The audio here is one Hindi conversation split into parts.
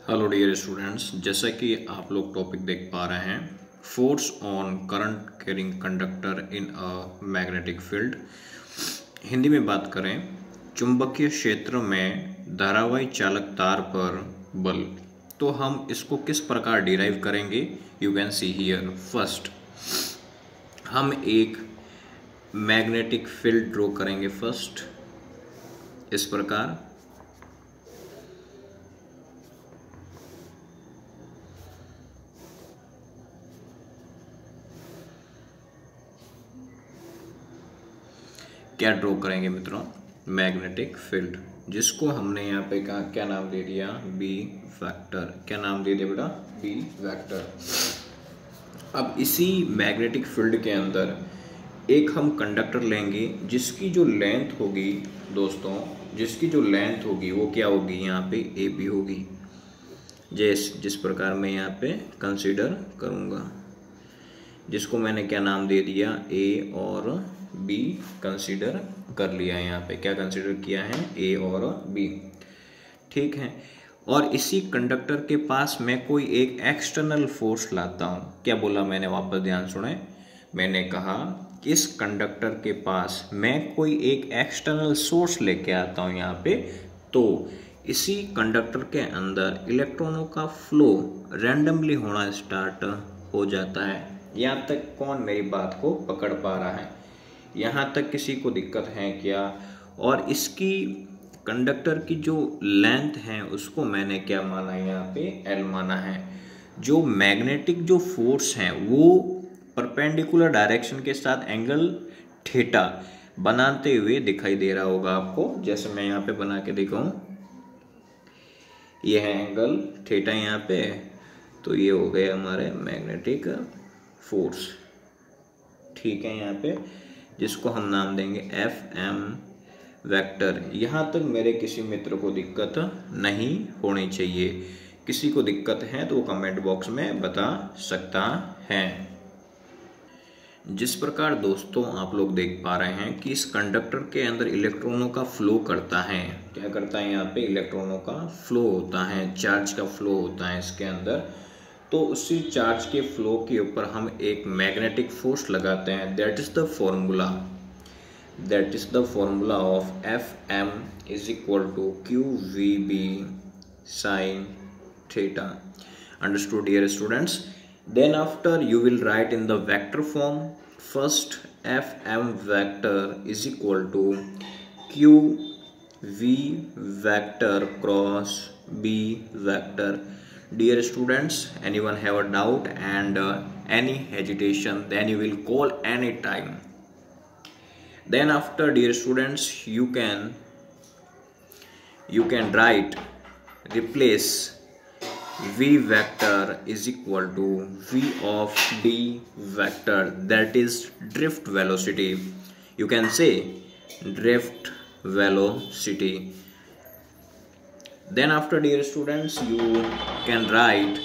हेलो डियर स्टूडेंट्स, जैसा कि आप लोग टॉपिक देख पा रहे हैं, force on current carrying conductor in a magnetic field. Hindi में बात करें, चुंबकीय क्षेत्र में धारावाही चालक तार पर बल। तो हम इसको किस प्रकार डिराइव करेंगे, you can see here. First हम एक मैग्नेटिक फील्ड ड्रॉ करेंगे। फर्स्ट इस प्रकार क्या ड्रॉ करेंगे मित्रों, मैग्नेटिक फील्ड, जिसको हमने यहाँ पे कहा क्या नाम दे दिया, बी वेक्टर। क्या नाम दे दिया बेटा, बी वेक्टर। अब इसी मैग्नेटिक फील्ड के अंदर एक हम कंडक्टर लेंगे जिसकी जो लेंथ होगी दोस्तों, जिसकी जो लेंथ होगी वो क्या होगी, यहाँ पे ए बी होगी। जिस प्रकार मैं यहाँ पे कंसीडर करूँगा, जिसको मैंने क्या नाम दे दिया, ए और बी कंसीडर कर लिया है। यहाँ पे क्या कंसीडर किया है, ए और बी, ठीक है। और इसी कंडक्टर के पास मैं कोई एक एक्सटर्नल फोर्स लाता हूँ। क्या बोला मैंने, वापस ध्यान सुने। मैंने कहा कि इस कंडक्टर के पास मैं कोई एक एक्सटर्नल सोर्स लेके आता हूँ यहाँ पे, तो इसी कंडक्टर के अंदर इलेक्ट्रॉनों का फ्लो रैंडमली होना स्टार्ट हो जाता है। यहाँ तक कौन मेरी बात को पकड़ पा रहा है, यहाँ तक किसी को दिक्कत है क्या। और इसकी कंडक्टर की जो लेंथ है उसको मैंने क्या माना, यहाँ पे एल माना है। जो मैग्नेटिक जो फोर्स है वो परपेंडिकुलर डायरेक्शन के साथ एंगल थीटा बनाते हुए दिखाई दे रहा होगा आपको। जैसे मैं यहाँ पे बना के दिखाऊं, ये है एंगल थीटा यहाँ पे, तो ये हो गया हमारे मैग्नेटिक फोर्स, ठीक है। यहाँ पे जिसको हम नाम देंगे एफ एम वेक्टर। यहाँ तक मेरे किसी मित्र को दिक्कत नहीं होनी चाहिए। किसी को दिक्कत है तो वो कमेंट बॉक्स में बता सकता है। जिस प्रकार दोस्तों आप लोग देख पा रहे हैं कि इस कंडक्टर के अंदर इलेक्ट्रॉनों का फ्लो करता है। क्या करता है, यहाँ पे इलेक्ट्रॉनों का फ्लो होता है, चार्ज का फ्लो होता है इसके अंदर। तो उसी चार्ज के फ्लो के ऊपर हम एक मैग्नेटिक फोर्स लगाते हैं। That is the formula of F M is equal to Q V B sine theta. Understood dear students? Then after you will write in the vector form. First F M vector is equal to Q V vector cross B vector. Dear students, anyone have a doubt and any hesitation, then you will call any time. Then after, dear students, you can replace v vector is equal to v of d vector, that is drift velocity. You can say drift velocity. Then after, dear students, you can write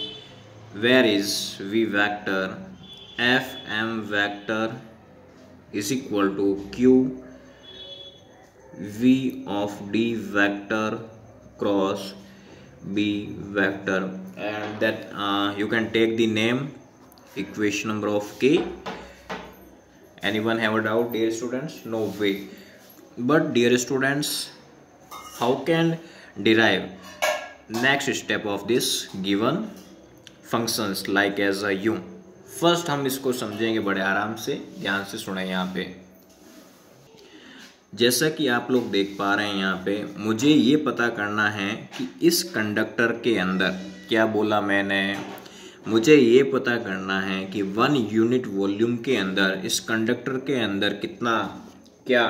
where is v vector, f m vector is equal to q v of d vector cross b vector, and that you can take the name equation number of k. Anyone have a doubt, dear students? No way. But dear students, how can derive next step of this given functions like as a u? First हम इसको समझेंगे बड़े आराम से, ध्यान से सुने। यहाँ पे जैसा कि आप लोग देख पा रहे हैं, यहाँ पे मुझे ये पता करना है कि इस कंडक्टर के अंदर, क्या बोला मैंने, मुझे ये पता करना है कि 1 यूनिट वॉल्यूम के अंदर इस कंडक्टर के अंदर कितना क्या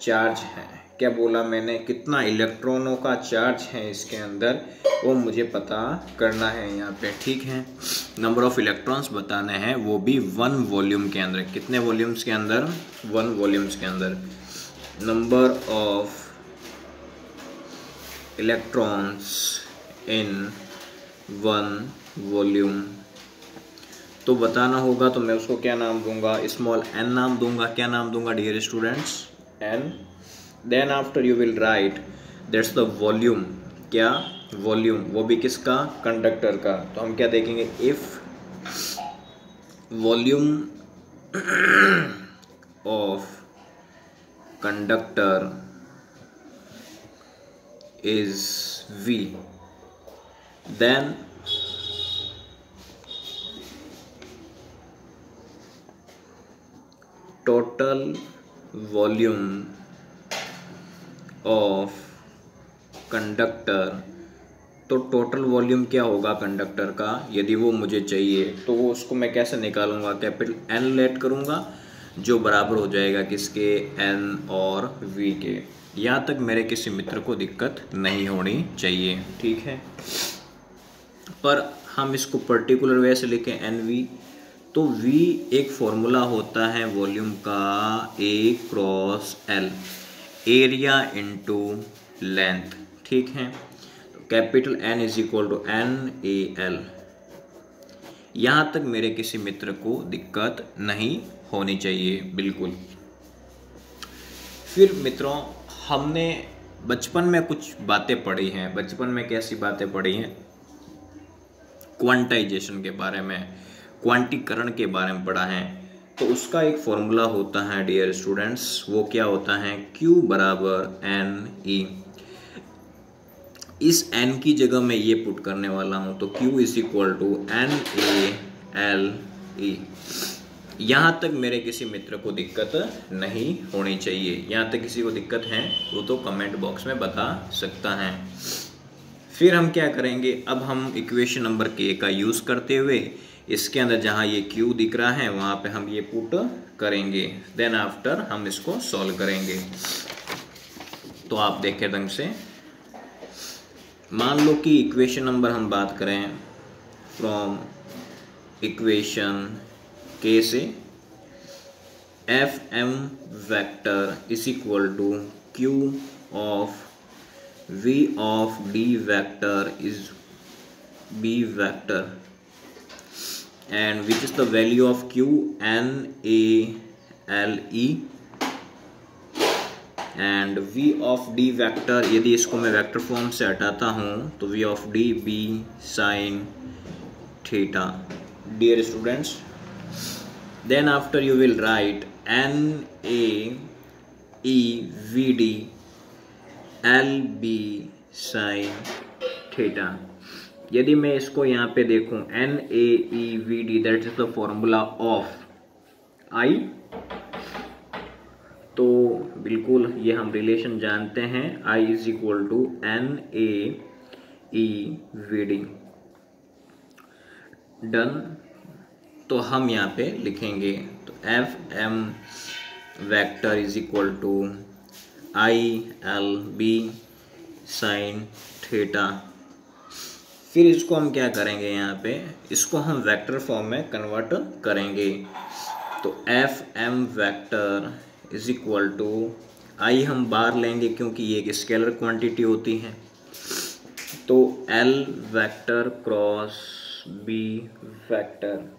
चार्ज है। क्या बोला मैंने, कितना इलेक्ट्रॉनों का चार्ज है इसके अंदर, वो मुझे पता करना है यहाँ पे, ठीक है। नंबर ऑफ इलेक्ट्रॉन्स बताने हैं, वो भी 1 वॉल्यूम के अंदर। कितने वॉल्यूम्स के अंदर, 1 वॉल्यूम्स के अंदर। Number of electrons in 1 volume तो बताना होगा। तो मैं उसको क्या नाम दूंगा, स्मॉल n नाम दूंगा। क्या नाम दूंगा dear students, n. Then after you will write that's the volume, क्या वॉल्यूम, वो भी किसका, कंडक्टर का। तो हम क्या देखेंगे, if volume of conductor is V, then total volume of conductor, तो टोटल वॉल्यूम क्या होगा कंडक्टर का, यदि वो मुझे चाहिए तो वो उसको मैं कैसे निकालूंगा, कैपिटल N लेट करूंगा जो बराबर हो जाएगा किसके, N और V के। यहाँ तक मेरे किसी मित्र को दिक्कत नहीं होनी चाहिए, ठीक है। पर हम इसको पर्टिकुलर वे से लिखें NV, तो V एक फॉर्मूला होता है वॉल्यूम का A cross L, area into length, ठीक है। तो capital N is equal to NaL। यहाँ तक मेरे किसी मित्र को दिक्कत नहीं होनी चाहिए, बिल्कुल। फिर मित्रों, हमने बचपन में कुछ बातें पढ़ी हैं। बचपन में कैसी बातें पढ़ी हैं, क्वांटाइजेशन के बारे में, क्वांटीकरण के बारे में पढ़ा है। तो उसका एक फॉर्मूला होता है डियर स्टूडेंट्स, वो क्या होता है, Q बराबर NE। इस n की जगह मैं ये पुट करने वाला हूं, तो Q is equal to NaLE। यहाँ तक मेरे किसी मित्र को दिक्कत नहीं होनी चाहिए। यहाँ तक किसी को दिक्कत है वो तो कमेंट बॉक्स में बता सकता है। फिर हम क्या करेंगे, अब हम इक्वेशन नंबर K का यूज़ करते हुए इसके अंदर जहाँ ये Q दिख रहा है वहाँ पे हम ये पुट करेंगे, देन आफ्टर हम इसको सॉल्व करेंगे। तो आप देखें ढंग से, मान लो कि इक्वेशन नंबर हम बात करें फ्रॉम इक्वेशन K से, Fm vector is equal to Q of V of D vector is B vector, and which is the value of Q, NaLE, and V of D vector, यदि इसको मैं वेक्टर फॉर्म से हटाता हूँ तो V of D B sin theta. Dear students, then after you will write NaEVD LB sin theta. यदि मैं इसको यहाँ पे देखूं, NaEVD that is the formula of I, तो बिल्कुल ये हम रिलेशन जानते हैं, I is equal to NaEVD। Done. तो हम यहाँ पे लिखेंगे, तो Fm vector is equal to ILB sine theta. फिर इसको हम क्या करेंगे, यहाँ पे इसको हम वेक्टर फॉर्म में कन्वर्ट करेंगे। तो Fm vector is equal to I हम बार लेंगे क्योंकि ये एक स्केलर क्वांटिटी होती है, तो L vector cross B vector.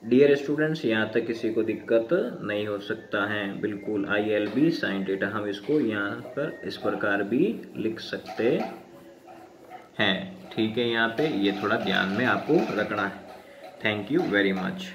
Dear students, यहाँ तक किसी को दिक्कत नहीं हो सकता है, बिल्कुल ILB साइन थीटा। हम इसको यहाँ पर इस प्रकार भी लिख सकते हैं, ठीक है। यहाँ पे ये थोड़ा ध्यान में आपको रखना है। Thank you very much.